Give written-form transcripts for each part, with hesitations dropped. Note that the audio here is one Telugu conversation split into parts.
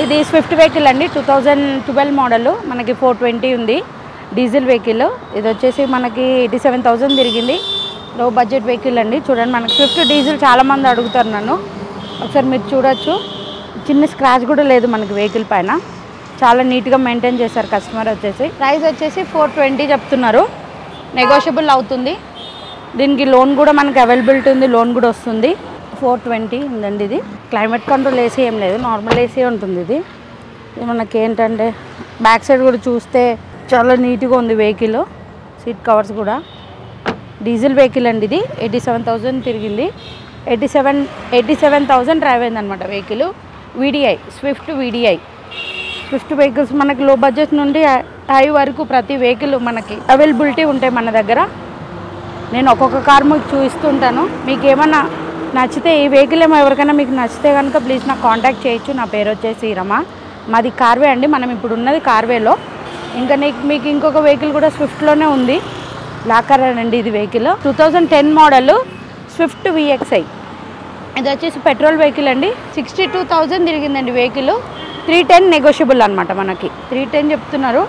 ఇది స్విఫ్ట్ వెహికల్ అండి, 2012 మోడల్, మనకి 420 ఉంది, డీజిల్ వెహికల్. ఇది వచ్చేసి మనకి 87,000 తిరిగింది, లో బడ్జెట్ వెహికల్ అండి. చూడండి, మనకి స్విఫ్ట్ డీజిల్ చాలామంది అడుగుతారు నన్ను, ఒకసారి మీరు చూడొచ్చు. చిన్న స్క్రాచ్ కూడా లేదు మనకి వెహికల్ పైన, చాలా నీట్గా మెయింటైన్ చేశారు కస్టమర్ వచ్చేసి. ప్రైస్ వచ్చేసి 420 చెప్తున్నారు, నెగోషియబుల్ అవుతుంది. దీనికి లోన్ కూడా మనకి అవైలబిలిటీ ఉంది, లోన్ కూడా వస్తుంది. 420 ఉందండి. ఇది క్లైమేట్ కంట్రోల్ ఏసీ ఏం లేదు, నార్మల్ ఏసీ ఉంటుంది. ఇది మనకి ఏంటంటే బ్యాక్ సైడ్ కూడా చూస్తే చాలా నీట్గా ఉంది వెహికల్, సీట్ కవర్స్ కూడా. డీజిల్ వెహికల్ అండి ఇది, 87,000 తిరిగింది, 87,000 డ్రైవ్ అయింది అనమాట vehicle. VDI, Swift VDI. Swift vehicles మనకి లో బడ్జెట్ నుండి హై వరకు ప్రతి వెహికల్ మనకి అవైలబిలిటీ ఉంటాయి మన దగ్గర. నేను ఒక్కొక్క కార్ మీకు చూపిస్తుంటాను. మీకు ఏమన్నా నచ్చితే, ఈ వెహికల్ ఏమో ఎవరికైనా మీకు నచ్చితే కనుక ప్లీజ్ నాకు కాంటాక్ట్ చేయొచ్చు. నా పేరు వచ్చేసి రమ, మాది కార్వే అండి. మనం ఇప్పుడు ఉన్నది కార్వేలో. ఇంకా మీకు ఇంకొక వెహికల్ కూడా స్విఫ్ట్లోనే ఉంది, బ్లాక్ కలర్ అండి ఇది వెహికల్. 2010 model Swift VXi. ఇది వచ్చేసి పెట్రోల్ వెహికల్ అండి, 62,000 తిరిగిందండి వెహికల్. 310 నెగోషియబుల్ అనమాట, మనకి 310 చెప్తున్నారు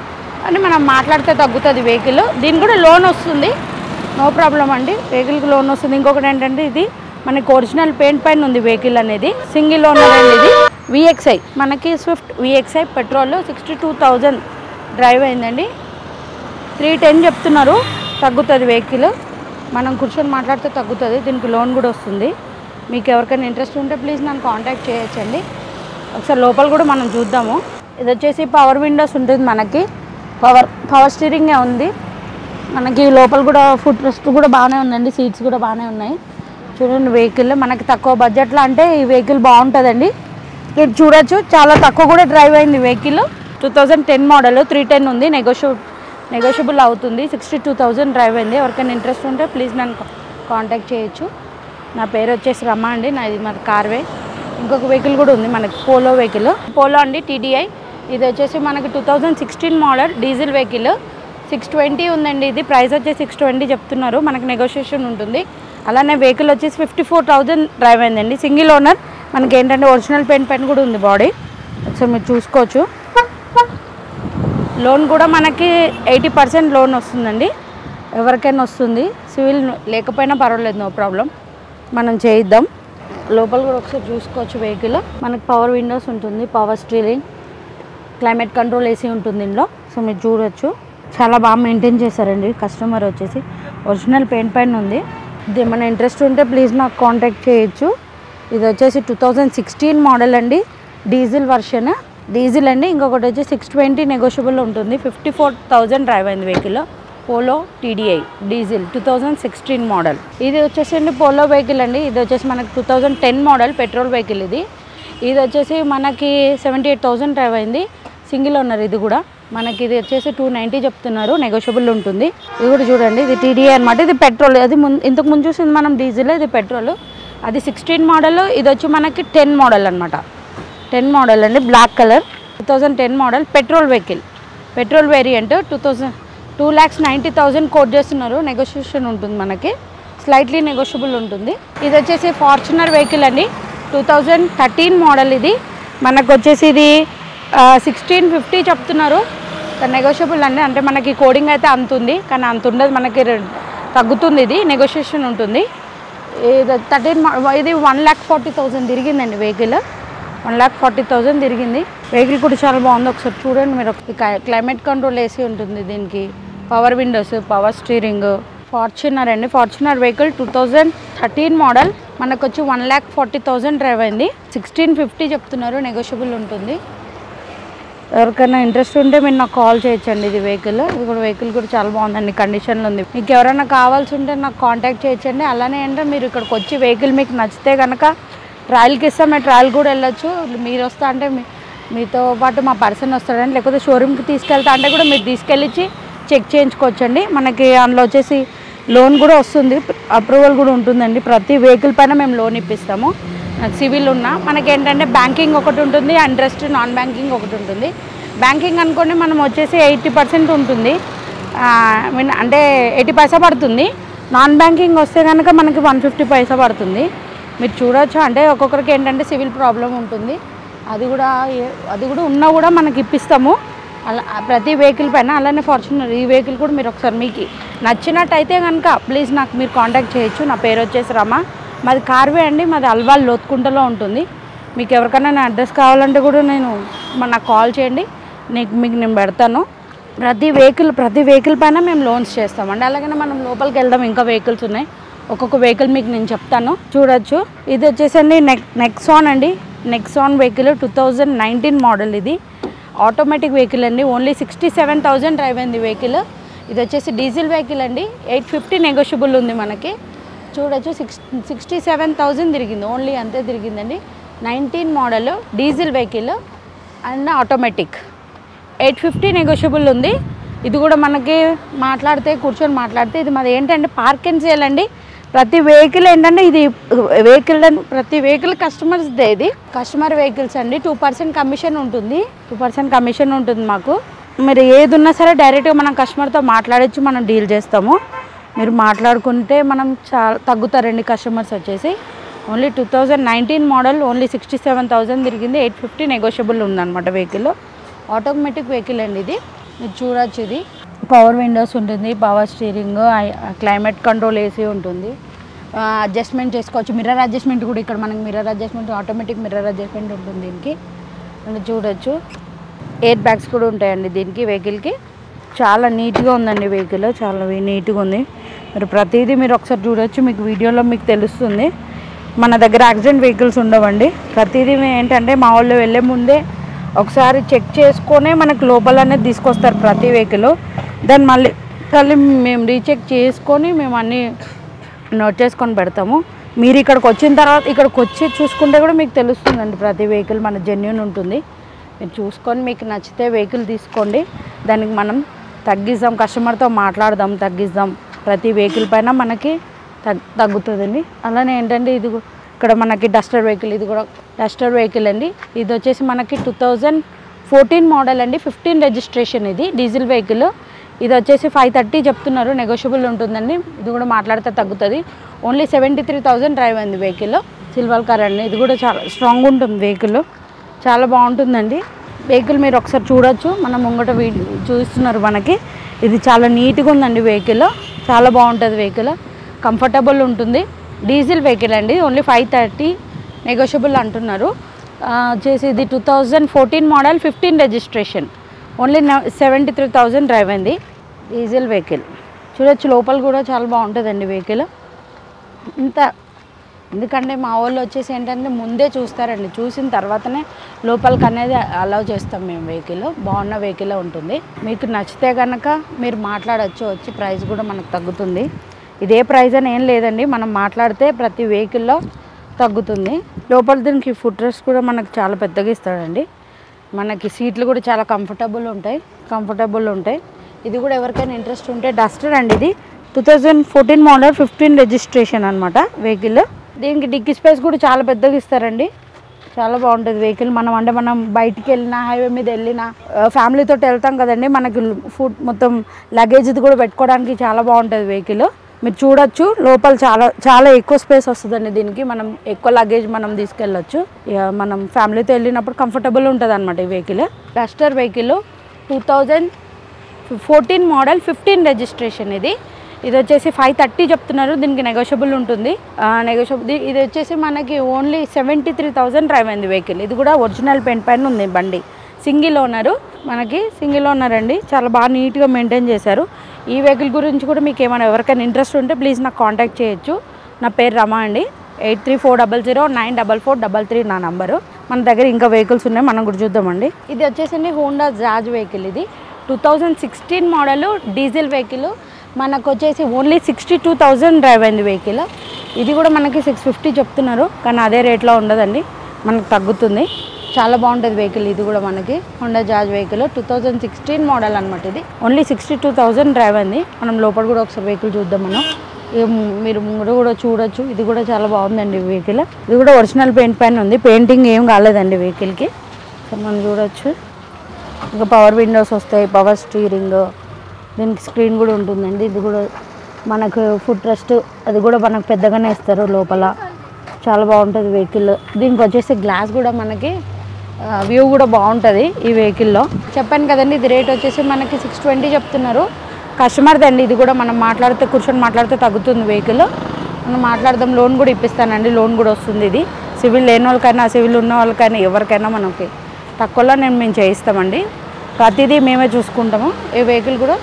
అని మనం మాట్లాడితే తగ్గుతుంది వెహికల్. దీనికి కూడా లోన్ వస్తుంది, నో ప్రాబ్లం అండి, వెహికల్కి లోన్ వస్తుంది. ఇంకొకటి ఏంటంటే ఇది మనకి ఒరిజినల్ పెయింట్ పైన ఉంది వెహికల్ అనేది, సింగిల్ ఓనర్ అండి ఇది. విఎక్స్ఐ మనకి స్విఫ్ట్ విఎక్స్ఐ పెట్రోల్ 62,000 డ్రైవ్ అయిందండి. 310 చెప్తున్నారు, తగ్గుతుంది వెహికల్, మనం కూర్చొని మాట్లాడితే తగ్గుతుంది. దీనికి లోన్ కూడా వస్తుంది. మీకు ఎవరికైనా ఇంట్రెస్ట్ ఉంటే ప్లీజ్ నన్ను కాంటాక్ట్ చేయొచ్చండి. ఒకసారి లోపల కూడా మనం చూద్దాము. ఇది వచ్చేసి పవర్ విండోస్ ఉంటుంది మనకి, పవర్ స్టీరింగే ఉంది మనకి. లోపల కూడా ఫుట్ రెస్ట్ కూడా బాగానే ఉందండి, సీట్స్ కూడా బాగానే ఉన్నాయి. చూడండి వెహికల్ మనకి తక్కువ బడ్జెట్లో అంటే ఈ వెహికల్ బాగుంటుందండి. ఇది చూడొచ్చు, చాలా తక్కువ కూడా డ్రైవ్ అయింది వెహికల్. 2010 మోడల్, 310 ఉంది, నెగోషియబుల్ అవుతుంది. 62,000 డ్రైవ్ అయింది. ఎవరికైనా ఇంట్రెస్ట్ ఉంటే ప్లీజ్ నన్ను కాంటాక్ట్ చేయొచ్చు. నా పేరు వచ్చేసి రమ అండి, నాది మన కార్వే. ఇంకొక వెహికల్ కూడా ఉంది మనకి, పోలో వెహికల్, పోలో అండి టీడీఐ. ఇది వచ్చేసి మనకి 2016 మోడల్ డీజిల్ వెహికల్, 620 ఉందండి. ఇది ప్రైస్ వచ్చేసి 620 చెప్తున్నారు, మనకి నెగోషియేషన్ ఉంటుంది. అలానే వెహికల్ వచ్చేసి 54,000 డ్రైవ్ అయిందండి, సింగిల్ ఓనర్. మనకి ఏంటంటే ఒరిజినల్ పెయింట్ పైన కూడా ఉంది బాడీ, ఒకసారి మీరు చూసుకోవచ్చు. లోన్ కూడా మనకి 80% లోన్ వస్తుందండి, ఎవరికైనా వస్తుంది. సివిల్ లేకపోయినా పర్వాలేదు, నో ప్రాబ్లం, మనం చేయిద్దాం. లోపల కూడా ఒకసారి చూసుకోవచ్చు వెహికల్. మనకి పవర్ విండోస్ ఉంటుంది, power steering, climate control AC ఉంటుంది ఇందులో. సో మీరు చూడొచ్చు, చాలా బాగా మెయింటైన్ చేశారండి కస్టమర్ వచ్చేసి. ఒరిజినల్ పెయింట్ పైన ఉంది. ఇది ఏమైనా ఇంట్రెస్ట్ ఉంటే ప్లీజ్ నాకు కాంటాక్ట్ చేయొచ్చు. ఇది వచ్చేసి 2016 మోడల్ అండి, డీజిల్ వర్షన్, డీజిల్ అండి. ఇంకొకటి వచ్చి 620 నెగోషియబుల్ ఉంటుంది. 54,000 డ్రైవ్ అయింది vehicle. Polo TDI diesel 2016 model. ఇది వచ్చేసి పోలో వెహికల్ అండి. ఇది వచ్చేసి మనకి 2010 మోడల్ పెట్రోల్ వెహికల్. ఇది వచ్చేసి మనకి 78,000 డ్రైవ్ అయింది, సింగిల్ ఓనర్. ఇది కూడా మనకి ఇది వచ్చేసి 290 చెప్తున్నారు, నెగోషియబుల్ ఉంటుంది. ఇది కూడా చూడండి, ఇది టీడీఐ అనమాట. ఇది పెట్రోల్, అది ఇంతకు ముందు చూసింది మనం డీజిల్, ఇది పెట్రోల్. అది 16 మోడల్, ఇది వచ్చి మనకి 10 మోడల్ అనమాట. 10 మోడల్ అండి, black colour, 2010 model petrol vehicle, petrol variant. 2,90,000 quote చేస్తున్నారు, నెగోషియేషన్ ఉంటుంది మనకి, స్లైట్లీ నెగోషియబుల్ ఉంటుంది. ఇది వచ్చేసి ఫార్చునర్ వెహికల్ అండి, 2013 మోడల్. ఇది మనకు వచ్చేసి ఇది 1650 చెప్తున్నారు, నెగోషియబుల్ అండి. అంటే మనకి కోడింగ్ అయితే అంత ఉంది, కానీ అంత ఉండదు, మనకి తగ్గుతుంది. ఇది నెగోషియేషన్ ఉంటుంది. ఇది 13, ఇది 1,40,000 తిరిగిందండి వెహికల్, 1,40,000 తిరిగింది. వెహికల్ కూడా చాలా బాగుంది, ఒకసారి చూడండి మీరు. క్లైమేట్ కంట్రోల్ ఏసీ ఉంటుంది దీనికి, power Windows, power steering. Fortuner అండి, ఫార్చునర్ వెహికల్ 2013 మోడల్, మనకు వచ్చి 1,40,000 డ్రైవ్ అయింది. 1650 చెప్తున్నారు, నెగోషియబుల్ ఉంటుంది. ఎవరికైనా ఇంట్రెస్ట్ ఉంటే మీరు నాకు కాల్ చేయొచ్చండి. ఇది వెహికల్, ఇది కూడా వెహికల్ కూడా చాలా బాగుందండి, కండిషన్లో ఉంది. మీకు ఎవరైనా కావాల్సి ఉంటే నాకు కాంటాక్ట్ చేయొచ్చండి. అలానే అంటే మీరు ఇక్కడికి వచ్చి వెహికల్ మీకు నచ్చితే కనుక ట్రయల్కి ఇస్తాం, మీరు ట్రయల్ కూడా వెళ్ళొచ్చు. మీరు వస్తా అంటే మీతో పాటు మా పర్సన్ వస్తాడండి, లేకపోతే షోరూమ్కి తీసుకెళ్తా అంటే కూడా మీరు తీసుకెళ్ళి చెక్ చేయించుకోవచ్చండి. మనకి అందులో వచ్చేసి లోన్ కూడా వస్తుంది, అప్రూవల్ కూడా ఉంటుందండి. ప్రతి వెహికల్ పైన మేము లోన్ ఇప్పిస్తాము, సివిల్ ఉన్నా. మనకి ఏంటంటే బ్యాంకింగ్ ఒకటి ఉంటుంది, ఇంట్రెస్ట్ నాన్ బ్యాంకింగ్ ఒకటి ఉంటుంది. బ్యాంకింగ్ అనుకోండి మనం వచ్చేసి 80% ఉంటుంది, అంటే 80 పైసా పడుతుంది. నాన్ బ్యాంకింగ్ వస్తే కనుక మనకి 150 పైసా పడుతుంది. మీరు చూడొచ్చు, అంటే ఒక్కొక్కరికి ఏంటంటే సివిల్ ప్రాబ్లం ఉంటుంది. అది కూడా ఉన్నా కూడా మనకి ఇప్పిస్తాము అలా ప్రతి వెహికల్ పైన. అలానే ఫార్చునర్ ఈ వెహికల్ కూడా మీరు ఒకసారి మీకు నచ్చినట్టయితే కనుక ప్లీజ్ నాకు మీరు కాంటాక్ట్ చేయొచ్చు. నా పేరు వచ్చేసి రమ, మాది కార్వే అండి, మాది అల్వాల్ లోతుకుంటలో ఉంటుంది. మీకు ఎవరికైనా నా అడ్రస్ కావాలంటే కూడా నాకు కాల్ చేయండి, మీకు నేను పెడతాను. ప్రతి వెహికల్ పైన మేము లోన్స్ చేస్తామండి. అలాగే మనం లోపలికి వెళ్దాం, ఇంకా వెహికల్స్ ఉన్నాయి, ఒక్కొక్క వెహికల్ మీకు నేను చెప్తాను. చూడొచ్చు, ఇది వచ్చేసండి నెక్సాన్ అండి. Nexon vehicle 2019 model. ఇది ఆటోమేటిక్ వెహికల్ అండి. ఓన్లీ 67,000 డ్రైవ్ అయింది వెహికల్. ఇది వచ్చేసి డీజిల్ వెహికల్ అండి. 850 నెగోషియబుల్ ఉంది మనకి. చూడొచ్చు 67,000 తిరిగింది, ఓన్లీ అంతే తిరిగిందండి. 19 model diesel vehicle and automatic. 850 negotiable ఉంది. ఇది కూడా మనకి కూర్చొని మాట్లాడితే ఇది మాది ఏంటంటే పార్క్ అండ్ సేల్ అండి. ప్రతి వెహికల్ ఏంటంటే ఇది ప్రతి వెహికల్ కస్టమర్స్దే. ఇది కస్టమర్ వెహికల్స్ అండి. 2% కమిషన్ ఉంటుంది. 2% కమిషన్ ఉంటుంది మాకు. మీరు ఏది ఉన్నా సరే డైరెక్ట్గా మనం కస్టమర్తో మాట్లాడచ్చు, మనం డీల్ చేస్తాము. మీరు మాట్లాడుకుంటే మనం చాలా తగ్గుతారండి కస్టమర్స్ వచ్చేసి. ఓన్లీ 2019 మోడల్, ఓన్లీ 67,000 తిరిగింది. 850 నెగోషియబుల్ ఉందన్నమాట వెహికల్. ఆటోమేటిక్ వెహికల్ అండి ఇది. మీరు చూడొచ్చు, ఇది పవర్ విండోస్ ఉంటుంది, power steering, climate control AC ఉంటుంది, అడ్జస్ట్మెంట్ చేసుకోవచ్చు. మిర్రర్ అడ్జస్ట్మెంట్ కూడా ఇక్కడ మనకి ఆటోమేటిక్ మిర్రర్ అడ్జస్ట్మెంట్ ఉంటుంది దీనికి. చూడొచ్చు, ఎయిర్ బ్యాగ్స్ కూడా ఉంటాయండి దీనికి వెహికల్కి. చాలా నీట్గా ఉందండి వెహికల్, చాలా నీట్గా ఉంది. మీరు ప్రతిదీ మీరు ఒకసారి చూడొచ్చు, మీకు వీడియోలో మీకు తెలుస్తుంది. మన దగ్గర యాక్సిడెంట్ వెహికల్స్ ఉండవండి. ప్రతిదీ ఏంటంటే మా వాళ్ళు వెళ్ళే ముందే ఒకసారి చెక్ చేసుకొనే మనకు లోపల అనేది తీసుకొస్తారు ప్రతి వెహికల్. దాన్ని మళ్ళీ మేము రీచెక్ చేసుకొని మేము అన్నీ నోట్ చేసుకొని పెడతాము. మీరు ఇక్కడికి వచ్చిన తర్వాత ఇక్కడికి వచ్చి చూసుకుంటే కూడా మీకు తెలుస్తుందండి ప్రతి వెహికల్ మన జెన్యూన్ ఉంటుంది. మీరు చూసుకొని మీకు నచ్చితే వెహికల్ తీసుకోండి, దానికి మనం తగ్గిద్దాం, కస్టమర్తో మాట్లాడదాం, తగ్గిద్దాం. ప్రతి వెహికల్ పైన మనకి తగ్గుతుందండి. అలానే ఏంటంటే ఇది ఇక్కడ మనకి డస్టర్ వెహికల్, ఇది కూడా డస్టర్ వెహికల్ అండి. ఇది వచ్చేసి మనకి 2014 మోడల్ అండి, 15 రిజిస్ట్రేషన్. ఇది డీజిల్ వెహికల్. ఇది వచ్చేసి 530 చెప్తున్నారు, నెగోషియబుల్ ఉంటుందండి. ఇది కూడా మాట్లాడితే తగ్గుతుంది. ఓన్లీ 73,000 డ్రైవ్ అయింది వెహికల్. సిల్వర్ కలర్ అండి. ఇది కూడా చాలా స్ట్రాంగ్ ఉంటుంది వెహికల్, చాలా బాగుంటుందండి వెహికల్. మీరు ఒకసారి చూడొచ్చు, మనం ముంగట చూస్తున్నారు మనకి. ఇది చాలా నీట్గా ఉందండి వెహికల్, చాలా బాగుంటుంది వెహికల్, కంఫర్టబుల్ ఉంటుంది. డీజిల్ వెహికల్ అండి. ఓన్లీ 530 నెగోషియబుల్ అంటున్నారు. వచ్చేసి ఇది 2014 మోడల్, 15 రిజిస్ట్రేషన్. ఓన్లీ 73,000 డ్రైవ్ అయింది డీజిల్ వెహికల్. చూడొచ్చు, లోపల కూడా చాలా బాగుంటుందండి వెహికల్. ఎందుకంటే మా వాళ్ళు వచ్చేసి ఏంటంటే ముందే చూస్తారండి, చూసిన తర్వాతనే లోపలికి అనేది అలౌ చేస్తాం మేము. వెహికల్ బాగున్న వెహికల్ ఉంటుంది. మీకు నచ్చితే కనుక మీరు మాట్లాడచ్చు, వచ్చి ప్రైస్ కూడా మనకు తగ్గుతుంది. ఇదే ప్రైస్ అని ఏం లేదండి, మనం మాట్లాడితే ప్రతి వెహికల్లో తగ్గుతుంది. లోపల దీనికి ఫుట్ రెస్ట్ కూడా మనకు చాలా పెద్దగా ఇస్తాడండి. మనకి సీట్లు కూడా చాలా కంఫర్టబుల్ ఉంటాయి. ఇది కూడా ఎవరికైనా ఇంట్రెస్ట్ ఉంటే డస్టర్ అండి. ఇది 2014 మోడల్, 15 రిజిస్ట్రేషన్ అనమాట వెహికల్. దీనికి డిక్కీ స్పేస్ కూడా చాలా పెద్దగా ఇస్తారండి, చాలా బాగుంటుంది వెహికల్. మనం బయటికి వెళ్ళినా, హైవే మీద వెళ్ళినా, ఫ్యామిలీతో వెళ్తాం కదండి, మనకి ఫుడ్ మొత్తం లగేజ్ది కూడా పెట్టుకోవడానికి చాలా బాగుంటుంది వెహికల్. మీరు చూడొచ్చు, లోపల చాలా ఎక్కువ స్పేస్ వస్తుందండి దీనికి. మనం ఎక్కువ లగేజ్ మనం తీసుకెళ్ళొచ్చు. మనం ఫ్యామిలీతో వెళ్ళినప్పుడు కంఫర్టబుల్ ఉంటుంది అనమాట ఈ vehicle. Duster vehicle 2014 model, 15 registration. ఇది వచ్చేసి 530 చెప్తున్నారు. దీనికి నెగోషియబుల్ ఉంటుంది. ఇది వచ్చేసి మనకి ఓన్లీ 73,000 డ్రైవ్ అయింది వెహికల్. ఇది కూడా ఒరిజినల్ పెయింట్ పైన ఉంది బండి. సింగిల్ ఓనర్ అండి, చాలా బాగా నీట్గా మెయింటైన్ చేశారు. ఈ వెహికల్ గురించి కూడా మీకు ఏమైనా ఎవరికైనా ఇంట్రెస్ట్ ఉంటే ప్లీజ్ నాకు కాంటాక్ట్ చేయొచ్చు. నా పేరు రమ అండి. 8340094433 నా నంబరు. మన దగ్గర ఇంకా వెహికల్స్ ఉన్నాయి, మనం కూడా చూద్దామండి. ఇది వచ్చేసి హోండా జాజ్ వెహికల్. ఇది 2016 మోడల్ డీజిల్ వెహికల్. మనకు వచ్చేసి ఓన్లీ 62,000 డ్రైవ్ అయింది వెహికల్. ఇది కూడా మనకి 650 చెప్తున్నారు, కానీ అదే రేట్లో ఉండదండి, మనకు తగ్గుతుంది. చాలా బాగుంటుంది వెహికల్. ఇది కూడా మనకి హోండా జాజ్ వెహికల్ 2016 మోడల్ అనమాట. ఇది ఓన్లీ 62,000 డ్రైవ్ అయింది. మనం లోపల కూడా ఒకసారి వెహికల్ చూద్దాం. మీరు కూడా చూడొచ్చు, ఇది కూడా చాలా బాగుందండి వెహికల్. ఇది కూడా ఒరిజినల్ పెయింట్ పైన ఉంది, పెయింటింగ్ ఏం కాలేదండి వెహికల్కి. మనం చూడొచ్చు, ఇంకా పవర్ విండోస్ వస్తాయి, పవర్ స్టీరింగ్, దీనికి స్క్రీన్ కూడా ఉంటుందండి. ఇది కూడా మనకు ఫుట్ రెస్ట్ అది కూడా మనకు పెద్దగానే ఇస్తారు లోపల, చాలా బాగుంటుంది వెహికల్. దీనికి వచ్చేసి గ్లాస్ కూడా మనకి వ్యూ కూడా బాగుంటుంది ఈ వెహికల్లో. చెప్పాను కదండి, ఇది రేట్ వచ్చేసి మనకి 620 చెప్తున్నారు. కస్టమర్ది అండి ఇది కూడా. మనం మాట్లాడితే కూర్చొని మాట్లాడితే తగ్గుతుంది వెహికల్. మనం మాట్లాడదాం, లోన్ కూడా ఇప్పిస్తానండి, లోన్ కూడా వస్తుంది. ఇది సివిల్ లేని వాళ్ళకైనా సివిల్ ఉన్న వాళ్ళకైనా ఎవరికైనా మనకి తక్కువలో మేము చేయిస్తామండి. ప్రతిదీ మేమే చూసుకుంటాము. ఈ వెహికల్ కూడా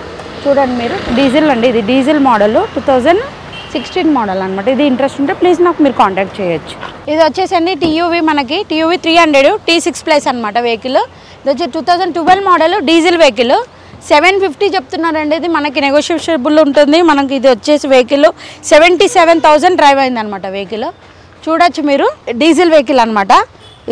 చూడండి మీరు, డీజిల్ అండి, ఇది డీజిల్ మోడల్ 2016 మోడల్ అనమాట. ఇది ఇంట్రెస్ట్ ఉంటే ప్లీజ్ నాకు మీరు కాంటాక్ట్ చేయొచ్చు. ఇది వచ్చేసండి టీయూవీ, మనకి టీయూవీ 300 T6+ అనమాట వెహికల్. ఇది వచ్చి 2012 మోడల్ డీజిల్ వెహికల్. 750 చెప్తున్నారండి. ఇది మనకి నెగోషియబుల్ ఉంటుంది. మనకి ఇది వచ్చేసి వెహికల్ 77,000 డ్రైవ్ అయింది అనమాట వెహికల్. చూడొచ్చు మీరు, డీజిల్ వెహికల్ అనమాట.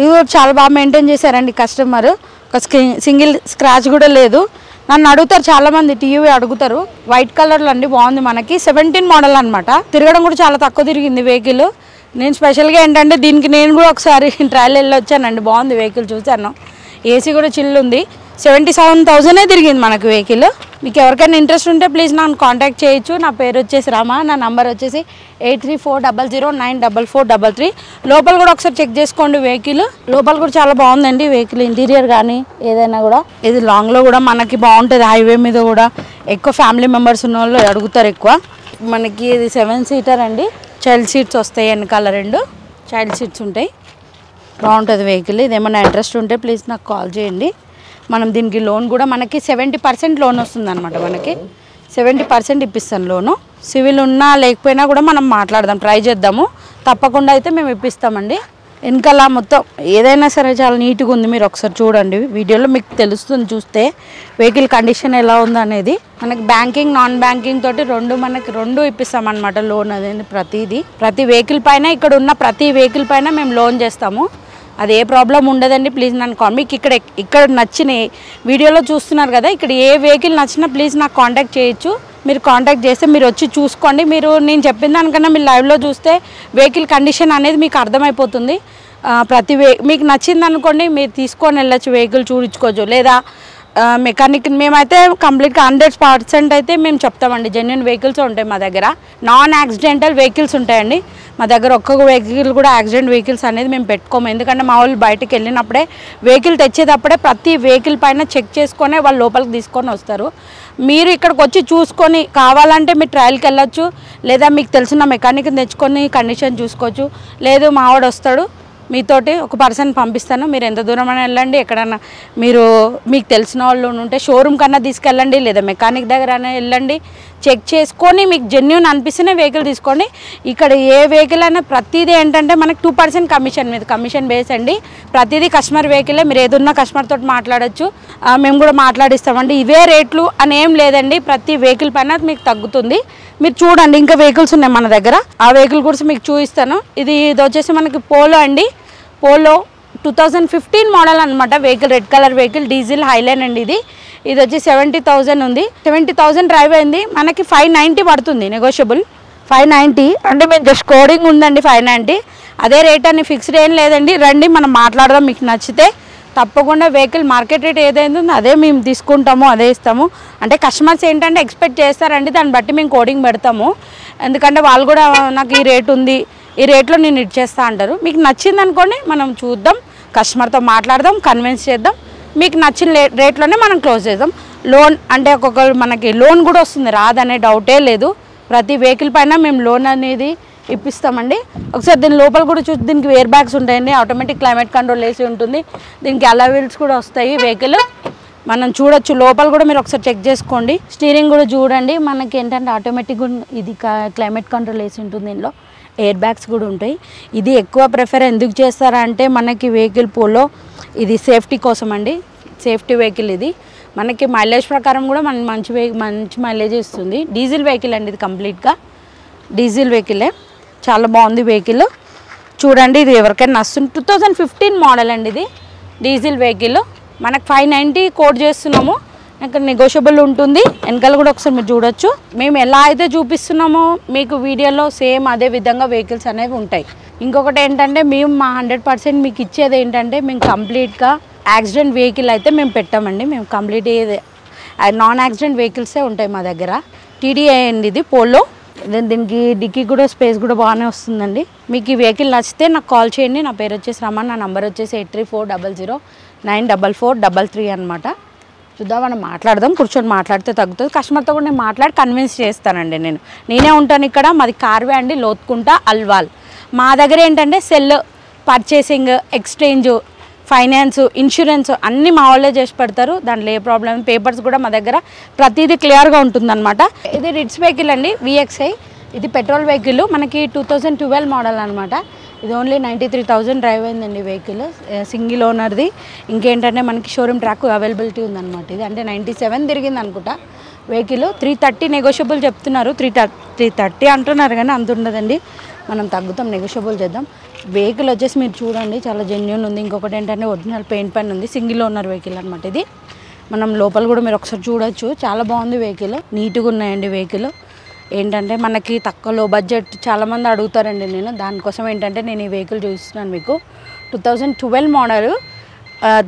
ఇది చాలా బాగా మెయింటైన్ చేశారండి కస్టమర్. ఒక సింగిల్ స్క్రాచ్ కూడా లేదు. నన్ను అడుగుతారు చాలామంది, టీయూవీ అడుగుతారు. వైట్ కలర్లో అండి, బాగుంది. మనకి 17 మోడల్ అనమాట. తిరగడం కూడా చాలా తక్కువ తిరిగింది వెహికల్. నేను స్పెషల్గా ఏంటంటే దీనికి నేను కూడా ఒకసారి ట్రయల్ వెళ్ళి వచ్చానండి. బాగుంది వెహికల్, చూశాను. ఏసీ కూడా చిల్లు ఉంది. 77,000 తిరిగింది మనకి వెహికల్. మీకు ఎవరికైనా ఇంట్రెస్ట్ ఉంటే ప్లీజ్ నన్ను కాంటాక్ట్ చేయొచ్చు. నా పేరు వచ్చేసి రామా, నా నంబర్ వచ్చేసి 8340094433. లోపల కూడా ఒకసారి చెక్ చేసుకోండి వెహికల్. లోపల కూడా చాలా బాగుందండి వెహికల్, ఇంటీరియర్ కానీ ఏదైనా కూడా. ఇది లాంగ్లో కూడా మనకి బాగుంటుంది. హైవే మీద కూడా ఎక్కువ ఫ్యామిలీ మెంబర్స్ ఉన్న వాళ్ళు అడుగుతారు ఎక్కువ. మనకి ఇది 7 సీటర్ అండి. చైల్డ్ సీట్స్ వస్తాయి, వెనకాల 2 చైల్డ్ సీట్స్ ఉంటాయి. బాగుంటుంది వెహికల్. ఇది ఏమైనా ఇంట్రెస్ట్ ఉంటే ప్లీజ్ నాకు కాల్ చేయండి. మనం దీనికి లోన్ కూడా మనకి 70% లోన్ వస్తుంది అనమాట. మనకి 70% ఇప్పిస్తాను లోను. సివిల్ ఉన్నా లేకపోయినా కూడా మనం మాట్లాడదాం, ట్రై చేద్దాము. తప్పకుండా అయితే మేము ఇప్పిస్తామండి. వెనకాల మొత్తం ఏదైనా సరే చాలా నీట్గా ఉంది. మీరు ఒకసారి చూడండి వీడియోలో, మీకు తెలుస్తుంది చూస్తే వెహికల్ కండిషన్ ఎలా ఉంది అనేది. మనకి బ్యాంకింగ్ నాన్ బ్యాంకింగ్ తోటి మనకి రెండు ఇప్పిస్తామన్నమాట లోన్. అదేంటి ప్రతి వెహికల్ పైన, ఇక్కడ ఉన్న ప్రతి వెహికల్ పైన మేము లోన్ చేస్తాము. అది ఏ ప్రాబ్లం ఉండదండి. ప్లీజ్ నన్ను మీకు ఇక్కడ నచ్చిన వీడియోలో చూస్తున్నారు కదా, ఇక్కడ ఏ వెహికల్ నచ్చినా ప్లీజ్ నాకు కాంటాక్ట్ చేయొచ్చు. మీరు కాంటాక్ట్ చేస్తే మీరు వచ్చి చూసుకోండి. నేను చెప్పిన దానికన్నా మీరు లైవ్లో చూస్తే వెహికల్ కండిషన్ అనేది మీకు అర్థమైపోతుంది. మీకు నచ్చింది అనుకోండి, మీరు తీసుకొని వెళ్ళచ్చు, వెహికల్ చూడించుకోవచ్చు. లేదా మెకానిక్ మేమైతే కంప్లీట్గా 100% అయితే మేము చెప్తామండి. జెన్యున్ వెహికల్స్ ఉంటాయి మా దగ్గర. నాన్ యాక్సిడెంటల్ వెహికల్స్ ఉంటాయండి మా దగ్గర. ఒక్కొక్క వెహికల్ కూడా యాక్సిడెంట్ వెహికల్స్ అనేది మేము పెట్టుకోము. ఎందుకంటే మా వాళ్ళు బయటకు వెళ్ళినప్పుడే వెహికల్ తెచ్చేటప్పుడే ప్రతి వెహికల్ పైన చెక్ చేసుకొని వాళ్ళు లోపలికి తీసుకొని వస్తారు. మీరు ఇక్కడికి వచ్చి చూసుకొని కావాలంటే మీరు ట్రయల్కి వెళ్ళొచ్చు. లేదా మీకు తెలిసిన మెకానిక్ని తెచ్చుకొని కండిషన్ చూసుకోవచ్చు. లేదు మావాడు వస్తాడు, మీతోటి ఒక పర్సన్ పంపిస్తాను, మీరు ఎంత దూరమైనా వెళ్ళండి. ఎక్కడన్నా మీకు తెలిసిన వాళ్ళు ఉంటే షోరూమ్ కన్నా తీసుకెళ్ళండి, లేదా మెకానిక్ దగ్గర వెళ్ళండి. చెక్ చేసుకొని మీకు జెన్యూన్ అనిపిస్తేనే వెహికల్ తీసుకోండి. ఇక్కడ ఏ వెహికల్ అయినా ప్రతిదీ ఏంటంటే మనకి 2% కమిషన్ మీద, కమిషన్ బేస్ అండి. ప్రతిదీ కస్టమర్ వెహికలే. మీరు ఏదున్నా కస్టమర్ తోటి మాట్లాడచ్చు, మేము కూడా మాట్లాడిస్తామండి. ఇవే రేట్లు అని ఏం లేదండి, ప్రతి వెహికల్ పైన మీకు తగ్గుతుంది. మీరు చూడండి, ఇంకా వెహికల్స్ ఉన్నాయి మన దగ్గర. ఆ వెహికల్ కూడా మీకు చూపిస్తాను. ఇది వచ్చేసి మనకి పోలో అండి. పోలో 2015 మోడల్ అనమాట vehicle. Red colour vehicle, diesel highline అండి. ఇది వచ్చి 70,000 ఉంది. 70,000 డ్రైవ్ అయింది. మనకి 590 పడుతుంది నెగోషియబుల్. 590 అంటే మేము జస్ట్ కోడింగ్ ఉందండి 590. అదే రేట్ అని ఫిక్స్డ్ ఏం లేదండి. రండి మనం మాట్లాడదాం. మీకు నచ్చితే తప్పకుండా వెహికల్ మార్కెట్ రేట్ ఏదైందో అదే మేము తీసుకుంటాము, అదే ఇస్తాము. అంటే కస్టమర్స్ ఏంటంటే ఎక్స్పెక్ట్ చేస్తారండి, దాన్ని బట్టి మేము కోడింగ్ పెడతాము. ఎందుకంటే వాళ్ళు కూడా నాకు ఈ రేట్ ఉంది, ఈ రేట్లో నేను ఇచ్చేస్తా అంటారు. మీకు నచ్చింది అనుకోండి, మనం చూద్దాం, కస్టమర్తో మాట్లాడదాం, కన్విన్స్ చేద్దాం. మీకు నచ్చిన రేట్లోనే మనం క్లోజ్ చేద్దాం. లోన్ అంటే ఒక్కొక్కరు మనకి లోన్ కూడా వస్తుంది, రాదనే డౌటే లేదు. ప్రతి వెహికల్ పైన మేము లోన్ అనేది ఇప్పిస్తామండి. ఒకసారి దీని లోపల కూడా చూసి, దీనికి ఎయిర్ బ్యాగ్స్ ఉంటాయండి, ఆటోమేటిక్ క్లైమేట్ కంట్రోల్ ఏసీ ఉంటుంది, దీనికి అలా వీల్స్ కూడా వస్తాయి. వెహికల్ మనం చూడొచ్చు, లోపల కూడా మీరు ఒకసారి చెక్ చేసుకోండి. స్టీరింగ్ కూడా చూడండి, మనకి ఏంటంటే ఆటోమేటిక్ ఇది క్లైమేట్ కంట్రోల్ ఏసీ ఉంటుంది. దీనిలో ఎయిర్ బ్యాగ్స్ కూడా ఉంటాయి. ఇది ఎక్కువ ప్రిఫర్ ఎందుకు చేస్తారంటే మనకి వెహికల్ పోలో ఇది సేఫ్టీ కోసం అండి. సేఫ్టీ వెహికల్ ఇది. మనకి మైలేజ్ ప్రకారం కూడా మంచి మైలేజ్ ఇస్తుంది. డీజిల్ వెహికల్ అండి ఇది, కంప్లీట్గా డీజిల్ వెహికలే. చాలా బాగుంది వెహికల్. చూడండి, ఇది ఎవరికైనా నచ్చుతుంది. 2015 మోడల్ అండి ఇది, డీజిల్ వెహికల్. మనకు 590 కోడ్ చేస్తున్నాము. ఇంకా నెగోషియబుల్ ఉంటుంది. వెనకాల కూడా ఒకసారి మీరు చూడొచ్చు. మేము ఎలా అయితే చూపిస్తున్నామో మీకు వీడియోలో సేమ్ అదే విధంగా వెహికల్స్ అనేవి ఉంటాయి. ఇంకొకటి ఏంటంటే మేము మా 100% మీకు ఇచ్చేది ఏంటంటే మేము కంప్లీట్గా యాక్సిడెంట్ వెహికల్ అయితే మేము పెట్టామండి. మేము కంప్లీట్ నాన్ యాక్సిడెంట్ వెహికల్సే ఉంటాయి మా దగ్గర. టీడీఐ అండి ఇది, పోలో దీనికి డిక్కీ కూడా స్పేస్ కూడా బాగానే వస్తుందండి. మీకు ఈ వెహికల్ నచ్చితే నాకు కాల్ చేయండి. నా పేరు వచ్చేసి రమణ, నా నెంబర్ వచ్చేసి 8340094433 అనమాట. చూద్దాం, మనం మాట్లాడదాం, కూర్చొని మాట్లాడితే తగ్గుతుంది. కస్టమర్తో కూడా నేను మాట్లాడి కన్విన్స్ చేస్తానండి. నేనే ఉంటాను ఇక్కడ. మాది కార్వే అండి, లోతుకుంట అల్వాల్. మా దగ్గర ఏంటంటే cell, purchasing, exchange, finance, insurance అన్నీ మా వాళ్ళే చేసి పెడతారు. దాంట్లో ఏ ప్రాబ్లం, పేపర్స్ కూడా మా దగ్గర ప్రతిదీ క్లియర్గా ఉంటుందన్నమాట. ఇది రిట్స్ వెహికల్ అండి, VXI. ఇది పెట్రోల్ వెహికల్, మనకి 2012 మోడల్ అనమాట. ఇది ఓన్లీ 93,000 డ్రైవ్ అయిందండి వెహికల్, సింగిల్ ఓనర్ది. ఇంకేంటంటే మనకి షోరూమ్ ట్రాక్ అవైలబిలిటీ ఉందన్నమాట. ఇది అంటే 97 తిరిగింది అనుకుంటా వెహికల్. 330 నెగోషియబుల్ చెప్తున్నారు, 330 అంటున్నారు కానీ అంత ఉండదండి. మనం తగ్గుతాం, నెగోషియబుల్ చేద్దాం. వెహికల్ వచ్చేసి మీరు చూడండి, చాలా జెన్యూన్ ఉంది. ఇంకొకటి ఏంటంటే ఒరిజినల్ పెయింట్ పైన ఉంది, సింగిల్ ఓనర్ వెహికల్ అనమాట. ఇది మనం లోపల కూడా మీరు ఒకసారి చూడొచ్చు, చాలా బాగుంది వెహికల్, నీట్గా ఉన్నాయండి వెహికల్. ఏంటంటే మనకి తక్కువలో బడ్జెట్ చాలామంది అడుగుతారండి. దానికోసం ఏంటంటే నేను ఈ వెహికల్ చూపిస్తున్నాను మీకు. 2012 మోడల్,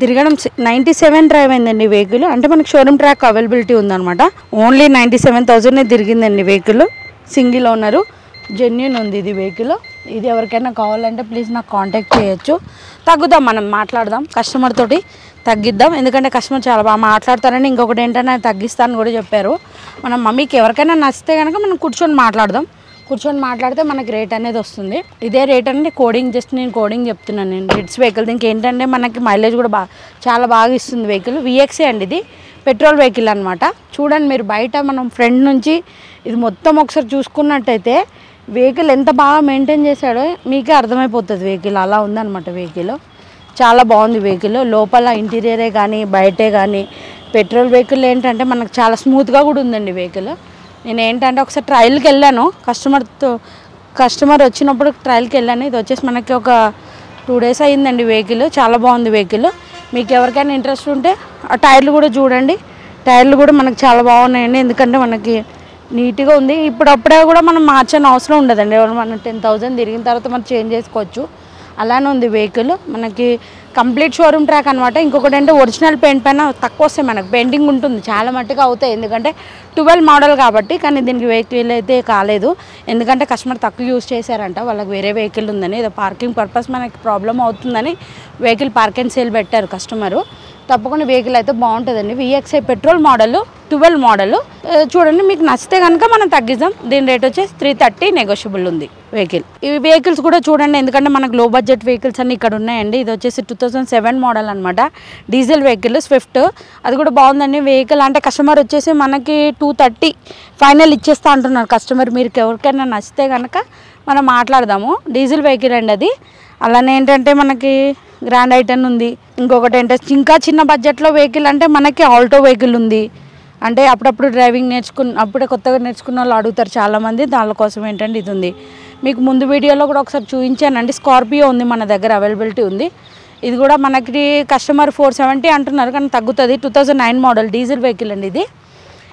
తిరగడం 97 డ్రైవ్ అయిందండి వెహికల్. అంటే మనకి షోరూమ్ ట్రాక్ అవైలబిలిటీ ఉందన్నమాట. ఓన్లీ 97,000 తిరిగిందండి వెహికల్, సింగిల్ ఓనరు, జెన్యూన్ ఉంది ఇది వెహికల్. ఇది ఎవరికైనా కావాలంటే ప్లీజ్ నాకు కాంటాక్ట్ చేయొచ్చు. తగ్గుదాం, మనం మాట్లాడదాం, కస్టమర్ తోటి తగ్గిద్దాం. ఎందుకంటే కస్టమర్ చాలా బాగా మాట్లాడతారని, ఇంకొకటి ఏంటంటే తగ్గిస్తానని కూడా చెప్పారు. మనం మీకు ఎవరికైనా నచ్చితే కనుక మనం కూర్చొని మాట్లాడదాం. కూర్చొని మాట్లాడితే మనకి రేట్ అనేది వస్తుంది. ఇదే రేట్ అంటే కోడింగ్, జస్ట్ నేను కోడింగ్ చెప్తున్నాను నేను. రిట్స్ వెహికల్, దీనికి ఏంటంటే మనకి మైలేజ్ కూడా చాలా బాగా ఇస్తుంది వెహికల్. VXI అండి, ఇది పెట్రోల్ వెహికల్ అనమాట. చూడండి మీరు బయట మనం ఫ్రంట్ నుంచి ఇది మొత్తం ఒకసారి చూసుకున్నట్టయితే వెహికల్ ఎంత బాగా మెయింటైన్ చేశాడో మీకే అర్థమైపోతుంది. వెహికల్ అలా ఉందన్నమాట. వెహికల్ చాలా బాగుంది. వెహికల్ లోపల ఇంటీరియరే కానీ బయటే కానీ, పెట్రోల్ వెహికల్ ఏంటంటే మనకు చాలా స్మూత్గా కూడా ఉందండి వెహికల్. నేను ఏంటంటే ఒకసారి ట్రయల్కి వెళ్ళాను, కస్టమర్ వచ్చినప్పుడు ట్రయల్కి వెళ్ళాను. ఇది వచ్చేసి మనకి ఒక 2 days అయ్యిందండి వెహికల్. చాలా బాగుంది వెహికల్. మీకు ఎవరికైనా ఇంట్రెస్ట్ ఉంటే ఆ టైర్లు కూడా చూడండి. టైర్లు కూడా మనకు చాలా బాగున్నాయండి, ఎందుకంటే మనకి నీట్గా ఉంది. ఇప్పుడప్పుడే కూడా మనం మార్చని అవసరం ఉండదండి. మనం 10,000 తిరిగిన తర్వాత మనం చేంజ్ చేసుకోవచ్చు. అలానే ఉంది వెహికల్. మనకి కంప్లీట్ షోరూమ్ ట్రాక్ అనమాట. ఇంకొకటి అంటే ఒరిజినల్ పెయింట్ పైన తక్కువ వస్తాయి, మనకు పెయింటింగ్ ఉంటుంది, చాలా మట్టుగా అవుతాయి. ఎందుకంటే 12 మోడల్ కాబట్టి. కానీ దీనికి వెహికల్ అయితే కాలేదు, ఎందుకంటే కస్టమర్ తక్కువ యూజ్ చేశారంట. వాళ్ళకి వేరే వెహికల్ ఉందని, ఏదో పార్కింగ్ పర్పస్ మనకి ప్రాబ్లం అవుతుందని వెహికల్ పార్క్ అండ్ సేల్ పెట్టారు కస్టమరు. తప్పకుండా వెహికల్ అయితే బాగుంటుందండి. VXI petrol model, 12 model. చూడండి, మీకు నచ్చితే కనుక మనం తగ్గిద్దాం. దీని రేట్ వచ్చేసి 330 నెగోషియబుల్ ఉంది వెహికల్. ఈ వెహికల్స్ కూడా చూడండి, ఎందుకంటే మనకు లో బడ్జెట్ వెహికల్స్ అన్ని ఇక్కడ ఉన్నాయండి. ఇది వచ్చేసి 2007 మోడల్ అనమాట, డీజిల్ వెహికల్, స్విఫ్ట్. అది కూడా బాగుందండి వెహికల్. అంటే కస్టమర్ వచ్చేసి మనకి 230 ఫైనల్ ఇచ్చేస్తా అంటున్నారు కస్టమర్. మీరు ఎవరికైనా నచ్చితే కనుక మనం మాట్లాడదాము. డీజిల్ వెహికల్ అండి అది. అలానే ఏంటంటే మనకి గ్రాండ్ ఐటెన్ ఉంది. ఇంకొకటి ఏంటంటే ఇంకా చిన్న బడ్జెట్లో వెహికల్ అంటే మనకి ఆల్టో వెహికల్ ఉంది. అంటే అప్పుడప్పుడు డ్రైవింగ్ అప్పుడే కొత్తగా నేర్చుకున్న వాళ్ళు అడుగుతారు చాలామంది, దానికోసం ఏంటంటే ఇది ఉంది. మీకు ముందు వీడియోలో కూడా ఒకసారి చూపించానండి. స్కార్పియో ఉంది మన దగ్గర, అవైలబిలిటీ ఉంది. ఇది కూడా మనకి కస్టమర్ 470 అంటున్నారు, కానీ తగ్గుతుంది. 2009 మోడల్ డీజిల్ వెహికల్ అండి ఇది.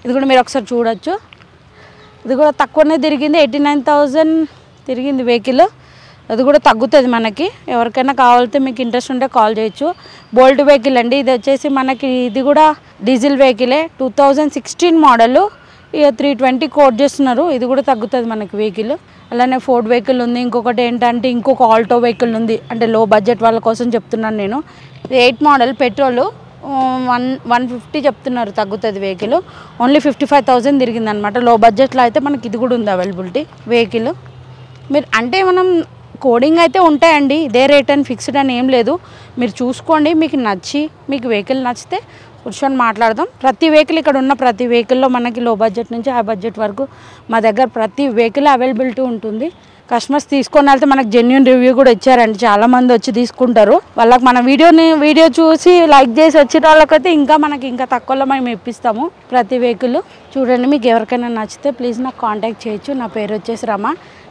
ఇది కూడా మీరు ఒకసారి చూడొచ్చు. ఇది కూడా తక్కువనే తిరిగింది, 89,000 తిరిగింది వెహికల్. అది కూడా తగ్గుతుంది మనకి. ఎవరికైనా కావాలితే మీకు ఇంట్రెస్ట్ ఉంటే కాల్ చేయొచ్చు. బోల్ట్ వెహికల్ అండి, ఇది వచ్చేసి మనకి ఇది కూడా డీజిల్ వెహికలే, 2016 మోడల్. ఇక 320 కోట్ చేస్తున్నారు. ఇది కూడా తగ్గుతుంది మనకి వెహికల్. అలానే ఫోర్డ్ వెహికల్ ఉంది. ఇంకొకటి ఏంటంటే ఇంకొక ఆల్టో వెహికల్ ఉంది, అంటే లో బడ్జెట్ వాళ్ళ కోసం చెప్తున్నాను నేను. ఇది 8 మోడల్ పెట్రోల్, 150 చెప్తున్నారు, తగ్గుతుంది వెహికల్. ఓన్లీ 55,000 తిరిగింది అనమాట. లో బడ్జెట్లో అయితే మనకి ఇది కూడా ఉంది అవైలబిలిటీ వెహికల్. మీరు అంటే మనం కోడింగ్ అయితే ఉంటాయండి, ఇదే రేట్ అని ఫిక్స్డ్ అని ఏం లేదు. మీరు చూసుకోండి, మీకు నచ్చి మీకు వెహికల్ నచ్చితే కూర్చొని మాట్లాడదాం. ప్రతి వెహికల్ ఇక్కడ ఉన్న ప్రతి వెహికల్లో మనకి లో బడ్జెట్ నుంచి హై బడ్జెట్ వరకు మా దగ్గర ప్రతి వెహికల్ అవైలబిలిటీ ఉంటుంది. కస్టమర్స్ తీసుకొని వెళ్తే మనకు జెన్యూన్ రివ్యూ కూడా ఇచ్చారండి, చాలామంది వచ్చి తీసుకుంటారు. వాళ్ళకి మన వీడియో చూసి లైక్ చేసి వచ్చిన వాళ్ళకైతే మనకి ఇంకా తక్కువలో మేము ఇప్పిస్తాము ప్రతి వెహికల్. చూడండి, మీకు ఎవరికైనా నచ్చితే ప్లీజ్ నాకు కాంటాక్ట్ చేయొచ్చు. నా పేరు వచ్చేసి రమ,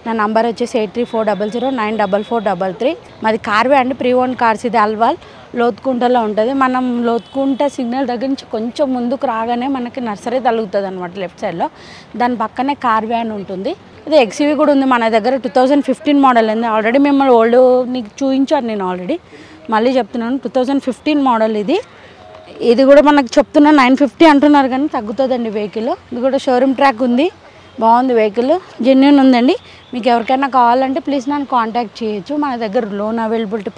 నా నంబర్ వచ్చేసి 8340094433. మాది కార్వే అండి, ప్రీ ఓన్ కార్స్. ఇది అల్వాల్ లోతుకుంటలో ఉంటుంది. మనం లోతుకుంట సిగ్నల్ దగ్గర నుంచి కొంచెం ముందుకు రాగానే మనకి నర్సరీ తగులుతుంది అనమాట లెఫ్ట్ సైడ్లో. దాని పక్కనే కార్వే అని ఉంటుంది. ఇది ఎక్స్యూవీ కూడా ఉంది మన దగ్గర, 2015 మోడల్ ఉంది. ఆల్రెడీ మిమ్మల్ని ఓల్డ్ నీకు చూపించాను నేను ఆల్రెడీ, మళ్ళీ చెప్తున్నాను. 2015 మోడల్ ఇది. ఇది కూడా మనకు చెప్తున్నా 950 అంటున్నారు, కానీ తగ్గుతుందండి వెహికల్. ఇది కూడా షోరూమ్ ట్రాక్ ఉంది. బాగుంది వెహికల్, జెన్యూన్ ఉందండి. మీకు ఎవరికైనా కావాలంటే ప్లీజ్ నన్ను కాంటాక్ట్ చేయొచ్చు. మన దగ్గర లోన్ అవైలబిలిటీ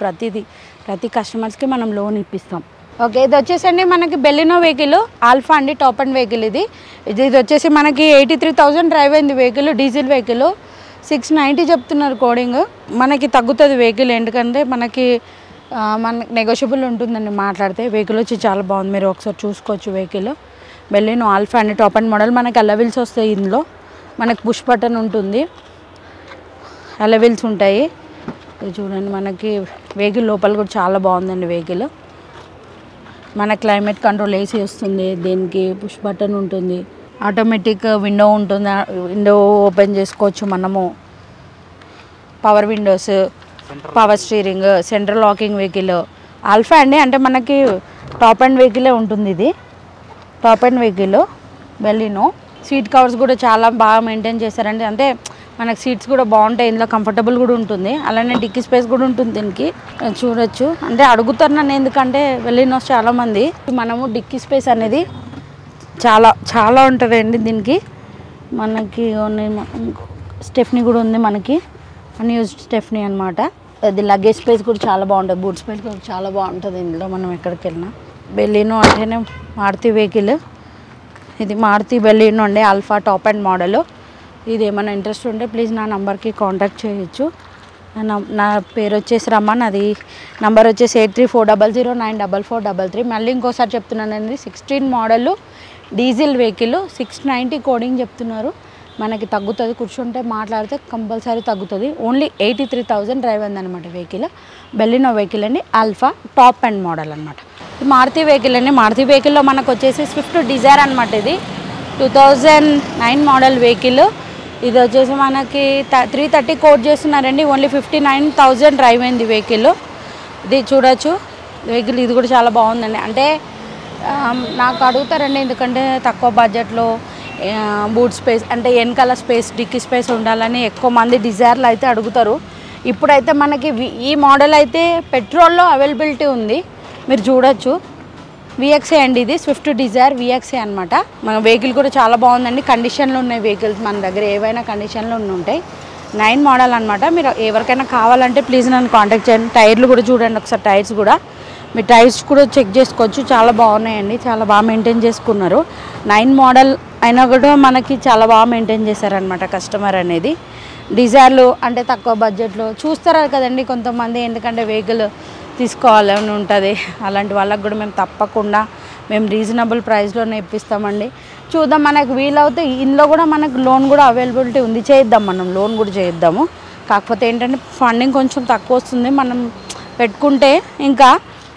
ప్రతి కస్టమర్స్కి మనం లోన్ ఇప్పిస్తాం. ఓకే, ఇది వచ్చేసండి మనకి బెలినో వెహికల్, ఆల్ఫా అండి, టాప్ అండ్ వెహికల్. ఇది వచ్చేసి మనకి 83,000 డ్రైవ్ అయింది వెహికల్, డీజిల్ వెహికల్. 690 చెప్తున్నారు కోడింగ్. మనకి తగ్గుతుంది వెహికల్, ఎందుకంటే మనకి నెగోషియబుల్ ఉంటుందండి మాట్లాడితే. వెహికల్ వచ్చి చాలా బాగుంది, మీరు ఒకసారి చూసుకోవచ్చు. వెహికల్ బెలినో ఆల్ఫా అండి, టాప్ అండ్ మోడల్. మనకి అలవిల్స్ వస్తాయి ఇందులో, మనకి పుష్ బటన్ ఉంటుంది, అలవిల్స్ ఉంటాయి. చూడండి మనకి వెహికల్ లోపల కూడా చాలా బాగుందండి వెహికల్. మన క్లైమేట్ కంట్రోల్ ఏసీ వస్తుంది, దీనికి పుష్ బటన్ ఉంటుంది, ఆటోమేటిక్ విండో ఉంటుంది, విండో ఓపెన్ చేసుకోవచ్చు మనము, power Windows, power steering, central locking vehicle. Alpha అండి, అంటే మనకి టాప్ అండ్ వెహికలే ఉంటుంది. ఇది top and vehicle Baleno. Seat covers కూడా చాలా బాగా మెయింటైన్ చేశారండి, అంటే మనకు సీట్స్ కూడా బాగుంటాయి, ఇందులో కంఫర్టబుల్ కూడా ఉంటుంది. అలానే డిక్కీ స్పేస్ కూడా ఉంటుంది దీనికి, చూడొచ్చు. అంటే అడుగుతారు నన్ను, ఎందుకంటే బెలినోస్ చాలామంది. మనము డిక్కీ స్పేస్ అనేది చాలా ఉంటుందండి దీనికి. మనకి స్టెఫ్నీ కూడా ఉంది, మనకి అన్యూజ్డ్ స్టెఫ్నీ అనమాట. అది లగేజ్ స్పేస్ కూడా చాలా బాగుంటుంది, బూట్ స్పేస్ కూడా చాలా బాగుంటుంది ఇందులో మనం ఎక్కడికి వెళ్ళినా. బెలినో అంటేనే మారుతి వెహికల్. ఇది మారుతి బెలినో అండి, ఆల్ఫా టాప్ అండ్ మోడల్. ఇది ఏమైనా ఇంట్రెస్ట్ ఉంటే ప్లీజ్ నా నంబర్కి కాంటాక్ట్ చేయొచ్చు. నా పేరు వచ్చేసి రమ్మన్, అది నంబర్ వచ్చేసి 8340094433. మళ్ళీ ఇంకోసారి చెప్తున్నానండి, 16 మోడల్ డీజిల్ వెహికల్, 690 కోడింగ్ చెప్తున్నారు. మనకి తగ్గుతుంది, కూర్చుంటే మాట్లాడితే కంపల్సరీ తగ్గుతుంది. ఓన్లీ 83,000 డ్రైవ్ అయిందనమాట వెహికల్. బెలినో వెహికల్ అండి, ఆల్ఫా టాప్ అండ్ మోడల్ అనమాట. మారుతి వెహికల్ అండి. మారుతి వెహికల్లో మనకు వచ్చేసి స్విఫ్ట్ డిజైర్ అనమాట. ఇది 2009 మోడల్ వెహికల్. ఇది వచ్చేసి మనకి 330 కోట్ చేస్తున్నారండి, ఓన్లీ 59,000 డ్రైవ్ అయింది వెహికల్. ఇది చూడొచ్చు వెహికల్, ఇది కూడా చాలా బాగుందండి. అంటే నాకు అడుగుతారండి, ఎందుకంటే తక్కువ బడ్జెట్లో బూట్ స్పేస్, అంటే వెనకాల స్పేస్, డిక్కీ స్పేస్ ఉండాలని ఎక్కువ మంది డిజైర్లు అయితే అడుగుతారు. ఇప్పుడైతే మనకి ఈ మోడల్ అయితే పెట్రోల్లో అవైలబిలిటీ ఉంది, మీరు చూడొచ్చు. విఎక్సే అండి, ఇది స్విఫ్ట్ డిజైర్ విఎక్సే అనమాట. మన వెహికల్ కూడా చాలా బాగుందండి, కండిషన్లో ఉన్నాయి వెహికల్స్ మన దగ్గర, ఏవైనా కండిషన్లో ఉంటాయి. 9 మోడల్ అనమాట. మీరు ఎవరికైనా కావాలంటే ప్లీజ్ నన్ను కాంటాక్ట్ చేయండి. టైర్లు కూడా చూడండి ఒకసారి, టైర్స్ కూడా మీరు టైర్స్ కూడా చెక్ చేసుకోవచ్చు, చాలా బాగున్నాయండి, చాలా బాగా మెయింటైన్ చేసుకున్నారు. 9 మోడల్ అయినా కూడా మనకి చాలా బాగా మెయింటైన్ చేశారనమాట కస్టమర్ అనేది. డిజైర్లు అంటే తక్కువ బడ్జెట్లో చూస్తారు కదండి కొంతమంది, ఎందుకంటే వెహికల్ తీసుకోవాలని ఉంటుంది, అలాంటి వాళ్ళకి కూడా మేము తప్పకుండా రీజనబుల్ ప్రైస్లోనే ఇప్పిస్తామండి. చూద్దాం, మనకు వీలవుతే ఇందులో కూడా మనకు లోన్ కూడా అవైలబిలిటీ ఉంది, చేద్దాం, మనం లోన్ కూడా చేద్దాము. కాకపోతే ఏంటంటే ఫండింగ్ కొంచెం తక్కువ వస్తుంది, మనం పెట్టుకుంటే ఇంకా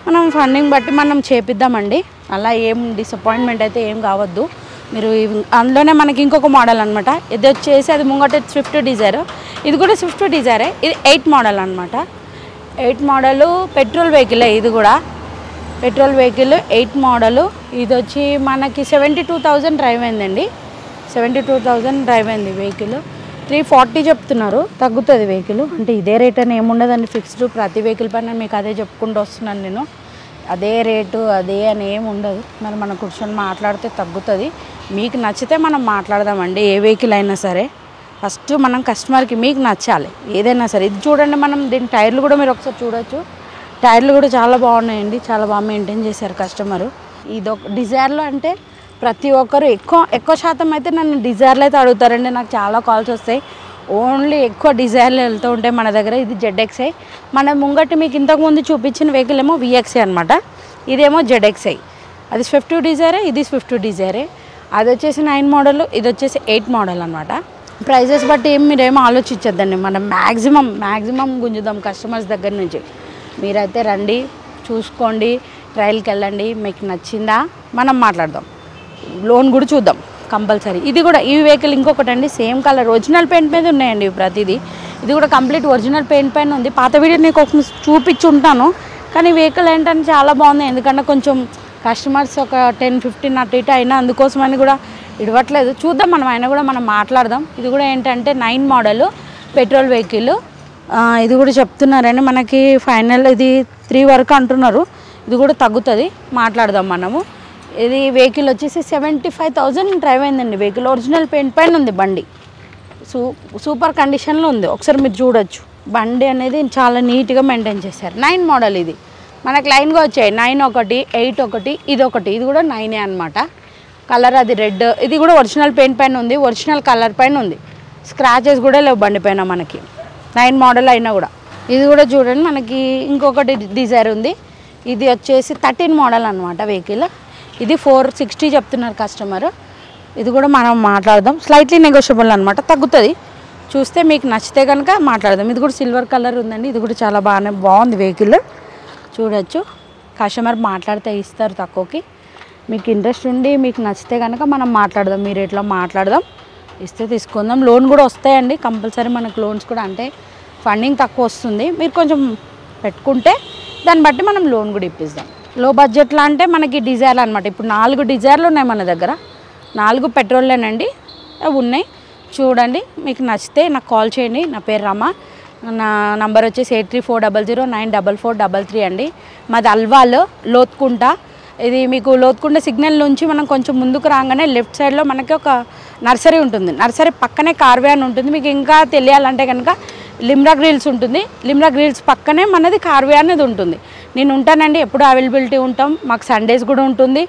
మనం ఫండింగ్ బట్టి మనం చేపిద్దామండి. అలా ఏం డిసప్పాయింట్మెంట్ అయితే ఏం కావద్దు మీరు. అందులోనే మనకి ఇంకొక మోడల్ అనమాట, ఇది వచ్చేసి అది ముంగట స్విఫ్ట్ డిజైర్, ఇది కూడా స్విఫ్ట్ డిజైరే. ఇది 8 మోడల్ అనమాట. 8 మోడలు పెట్రోల్ వెహికల్, ఇది కూడా పెట్రోల్ వెహికల్ 8 మోడలు. ఇది వచ్చి మనకి 72,000 డ్రైవ్ అయిందండి, 72,000 డ్రైవ్ అయింది వెహికల్. 340 చెప్తున్నారు, తగ్గుతుంది వెహికల్. అంటే ఇదే రేట్ అని ఏముండదండి, ఫిక్స్డ్. ప్రతి వెహికల్ పైన మీకు అదే చెప్పుకుంటూ వస్తున్నాను నేను, అదే రేటు అదే అని ఏమి ఉండదు. మరి మనం కూర్చొని మాట్లాడితే తగ్గుతుంది. మీకు నచ్చితే మనం మాట్లాడదామండి, ఏ వెహికల్ అయినా సరే. ఫస్ట్ మనం కస్టమర్కి మీకు నచ్చాలి ఏదైనా సరే. ఇది చూడండి, మనం దీని టైర్లు కూడా మీరు ఒకసారి చూడొచ్చు, టైర్లు కూడా చాలా బాగున్నాయండి, చాలా బాగా మెయింటైన్ చేశారు కస్టమరు. ఇది ఒక డిజైర్లో అంటే ప్రతి ఒక్కరు ఎక్కువ శాతం అయితే నన్ను డిజైర్లు అయితే అడుగుతారండి, నాకు చాలా కాల్స్ వస్తాయి. ఓన్లీ ఎక్కువ డిజైర్లు వెళ్తూ ఉంటాయి మన దగ్గర. ఇది ZXi, మన ముంగట్టి మీకు ఇంతకుముందు చూపించిన వెహికల్ ఏమో VXi అనమాట, ఇదేమో ZXi. అది స్విఫ్ట్ డిజైరే, ఇది స్విఫ్ట్ డిజైరే. అది వచ్చేసి 9 మోడల్, ఇది వచ్చేసి 8 మోడల్ అనమాట. ప్రైజెస్ బట్టి మీరేమో ఆలోచించద్దండి, మనం మ్యాక్సిమం గుంజుదాం కస్టమర్స్ దగ్గర నుంచి. మీరైతే రండి, చూసుకోండి, ట్రయల్కి వెళ్ళండి, మీకు నచ్చిందా మనం మాట్లాడదాం, లోన్ కూడా చూద్దాం కంపల్సరీ. ఇది కూడా ఈ వెహికల్ ఇంకొకటి అండి, సేమ్ కలర్, ఒరిజినల్ పెయింట్ మీద ఉన్నాయండి ప్రతిదీ. ఇది కూడా కంప్లీట్ ఒరిజినల్ పెయింట్ పైన ఉంది. పాత వీడియో నీకు ఒక చూపించి ఉంటాను, కానీ వెహికల్ ఏంటంటే చాలా బాగుంది. ఎందుకంటే కొంచెం కస్టమర్స్ ఒక 10-15 అటు ఇటు అయినా, అందుకోసమని కూడా ఇవ్వట్లేదు. చూద్దాం, మనం అయినా కూడా మనం మాట్లాడదాం. ఇది కూడా ఏంటంటే 9 మోడల్ పెట్రోల్ వెహికల్. ఇది కూడా చెప్తున్నారండి మనకి ఫైనల్ ఇది 3 వరకు అంటున్నారు. ఇది కూడా తగ్గుతుంది, మాట్లాడదాం మనము. ఇది వెహికల్ వచ్చేసి 75,000 డ్రైవ్ అయిందండి. వెహికల్ ఒరిజినల్ పెయింట్ పైన ఉంది బండి. సూపర్ కండిషన్లో ఉంది. ఒకసారి మీరు చూడొచ్చు. బండి అనేది చాలా నీట్గా మెయింటైన్ చేశారు. 9 మోడల్ ఇది. మనకు లైన్గా వచ్చాయి 9 ఒకటి, 8 ఒకటి, ఇది ఒకటి. ఇది కూడా 9 అనమాట. కలర్ అది రెడ్. ఇది కూడా ఒరిజినల్ పెయింట్ పైన ఉంది, ఒరిజినల్ కలర్ పైన ఉంది. స్క్రాచెస్ కూడా లేవు బండి పైన మనకి. 9 మోడల్ అయినా కూడా. ఇది కూడా చూడండి, మనకి ఇంకొకటి డిజైర్ ఉంది. ఇది వచ్చేసి 13 మోడల్ అనమాట వెహికల్. ఇది 460 చెప్తున్నారు కస్టమర్. ఇది కూడా మనం మాట్లాడదాం. స్లైట్లీ నెగోషియబుల్ అనమాట, తగ్గుతుంది. చూస్తే మీకు నచ్చితే కనుక మాట్లాడదాం. ఇది కూడా సిల్వర్ కలర్ ఉందండి. ఇది కూడా చాలా బాగుంది వెహికల్. చూడొచ్చు. కస్టమర్ మాట్లాడితే ఇస్తారు తక్కువకి. మీకు ఇంట్రెస్ట్ ఉండి మీకు నచ్చితే కనుక మనం మాట్లాడదాం. మీరు ఎట్లా మాట్లాడదాం, ఇస్తే తీసుకుందాం. లోన్ కూడా వస్తాయండి కంపల్సరీ. మనకు లోన్స్ కూడా అంటే ఫండింగ్ తక్కువ వస్తుంది. మీరు కొంచెం పెట్టుకుంటే దాన్ని బట్టి మనం లోన్ కూడా ఇప్పిస్తాం. లో బడ్జెట్లో అంటే మనకి డిజైర్లు అనమాట. ఇప్పుడు 4 డిజైర్లు ఉన్నాయి మన దగ్గర. 4 పెట్రోల్లేనండి అవి ఉన్నాయి. చూడండి, మీకు నచ్చితే నాకు కాల్ చేయండి. నా పేరు రమ. నా నంబర్ వచ్చేసి 8340094433 అండి. మాది అల్వాల్ లోత్కుంట. ఇది మీకు లోత్కుంట సిగ్నల్ నుంచి మనం కొంచెం ముందుకు రాగానే లెఫ్ట్ సైడ్లో మనకి ఒక నర్సరీ ఉంటుంది. నర్సరీ పక్కనే కార్ వ్యాన్ ఉంటుంది. మీకు ఇంకా తెలియాలంటే కనుక లిమ్రా గ్రిల్స్ ఉంటుంది. లిమ్రా గ్రిల్స్ పక్కనే మనది కార్ వ్యాన్ అనేది ఉంటుంది. నేను ఉంటానండి, ఎప్పుడు అవైలబిలిటీ ఉంటాం. మాకు సండేస్ కూడా ఉంటుంది.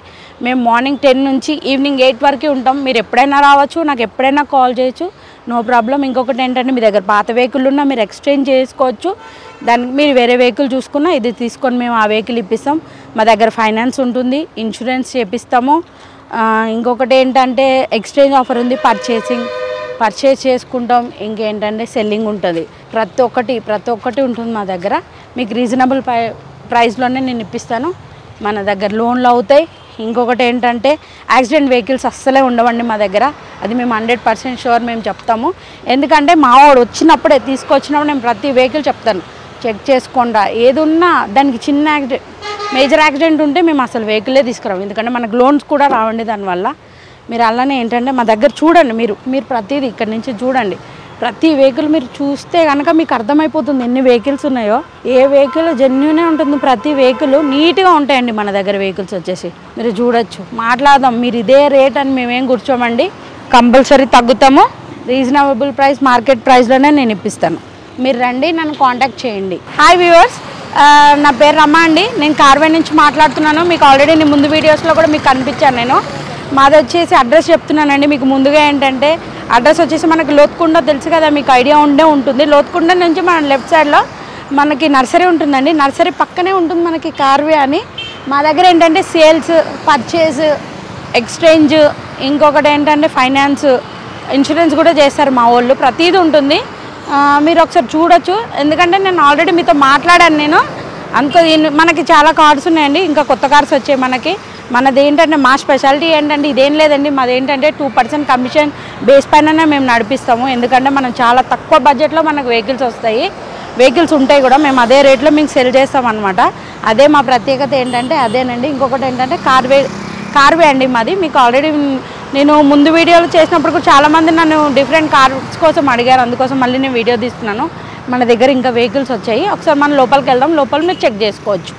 మేము మార్నింగ్ 10 నుంచి ఈవినింగ్ 8 వరకు ఉంటాం. మీరు ఎప్పుడైనా రావచ్చు, నాకు ఎప్పుడైనా కాల్ చేయొచ్చు, నో ప్రాబ్లం. ఇంకొకటి ఏంటంటే మీ దగ్గర పాత వెహికల్ ఉన్నా మీరు ఎక్స్చేంజ్ చేసుకోవచ్చు. దానికి మీరు వేరే వెహికల్ చూసుకున్నా ఇది తీసుకొని మేము ఆ వెహికల్ ఇప్పిస్తాం. మా దగ్గర ఫైనాన్స్ ఉంటుంది, ఇన్సూరెన్స్ చేపిస్తాము. ఇంకొకటి ఏంటంటే ఎక్స్చేంజ్ ఆఫర్ ఉంది. పర్చేస్ చేసుకుంటాం. ఇంకేంటంటే సెల్లింగ్ ఉంటుంది. ప్రతి ఒక్కటి ఉంటుంది మా దగ్గర. మీకు రీజనబుల్ ప్రైస్లోనే నేను ఇప్పిస్తాను. మన దగ్గర లోన్లు అవుతాయి. ఇంకొకటి ఏంటంటే యాక్సిడెంట్ వెహికల్స్ అస్సలే ఉండవండి మా దగ్గర. అది మేము 100% షూర్ మేము చెప్తాము. ఎందుకంటే మా వాడు వచ్చినప్పుడే తీసుకొచ్చినప్పుడు నేను ప్రతి వెహికల్ చెప్తాను, చెక్ చేసుకోండా. ఏది ఉన్నా దానికి చిన్న యాక్సిడెంట్ మేజర్ యాక్సిడెంట్ ఉంటే మేము అసలు వెహికలే తీసుకురాము. ఎందుకంటే మనకు లోన్స్ కూడా రావండి దానివల్ల. మీరు అలానే ఏంటంటే మా దగ్గర చూడండి. మీరు ప్రతిదీ ఇక్కడ నుంచి చూడండి. ప్రతి వెహికల్ మీరు చూస్తే కనుక మీకు అర్థమైపోతుంది ఎన్ని వెహికల్స్ ఉన్నాయో. ఏ వెహికల్ జెన్యూనే ఉంటుంది. ప్రతి వెహికల్ నీట్గా ఉంటాయండి మన దగ్గర వెహికల్స్ వచ్చేసి. మీరు చూడొచ్చు. మాట్లాడదాం. మీరు ఇదే రేట్ అని మేమేం కూర్చోమండి. కంపల్సరీ తగ్గుతాము. రీజనబుల్ ప్రైస్ మార్కెట్ ప్రైస్లోనే నేను ఇప్పిస్తాను. మీరు రండి, నన్ను కాంటాక్ట్ చేయండి. హాయ్ వ్యూవర్స్, నా పేరు రమ అండి. నేను కార్వే నుంచి మాట్లాడుతున్నాను. మీకు ఆల్రెడీ నేను ముందు వీడియోస్లో కూడా మీకు కనిపించాను. నేను మాది వచ్చేసి అడ్రస్ చెప్తున్నానండి మీకు ముందుగా. ఏంటంటే అడ్రస్ వచ్చేసి మనకి లోత్కుండ తెలుసు కదా, మీకు ఐడియా ఉంటుంది. లోత్కుండ నుంచి మన లెఫ్ట్ సైడ్లో మనకి నర్సరీ ఉంటుందండి. నర్సరీ పక్కనే ఉంటుంది మనకి కార్వే అని. మా దగ్గర ఏంటంటే సేల్స్, పర్చేజ్, ఎక్స్చేంజ్, ఇంకొకటి ఏంటంటే ఫైనాన్స్, ఇన్సూరెన్స్ కూడా చేస్తారు మా వాళ్ళు. ప్రతిదీ ఉంటుంది. మీరు ఒకసారి చూడొచ్చు. ఎందుకంటే నేను ఆల్రెడీ మీతో మాట్లాడాను. నేను మనకి చాలా కార్స్ ఉన్నాయండి. ఇంకా కొత్త కార్స్ వచ్చాయి మనకి. మనది ఏంటంటే మా స్పెషాలిటీ ఏంటంటే ఇదేం లేదండి. మాది ఏంటంటే 2% కమిషన్ బేస్ పైననే మేము నడిపిస్తాము. ఎందుకంటే మనం చాలా తక్కువ బడ్జెట్లో మనకు వెహికల్స్ ఉంటాయి కూడా. మేము అదే రేట్లో మేము సెల్ చేస్తాం అనమాట. అదే మా ప్రత్యేకత ఏంటంటే అదేనండి. ఇంకొకటి ఏంటంటే కార్వే అండి మాది. మీకు ఆల్రెడీ నేను ముందు వీడియోలు చేసినప్పుడు కూడా చాలామంది నన్ను డిఫరెంట్ కార్స్ కోసం అడిగారు. అందుకోసం మళ్ళీ నేను వీడియో తీస్తున్నాను. మన దగ్గర ఇంకా వెహికల్స్ వచ్చాయి. ఒకసారి మనం లోపలికి వెళ్దాం. లోపల మీరు చెక్ చేసుకోవచ్చు.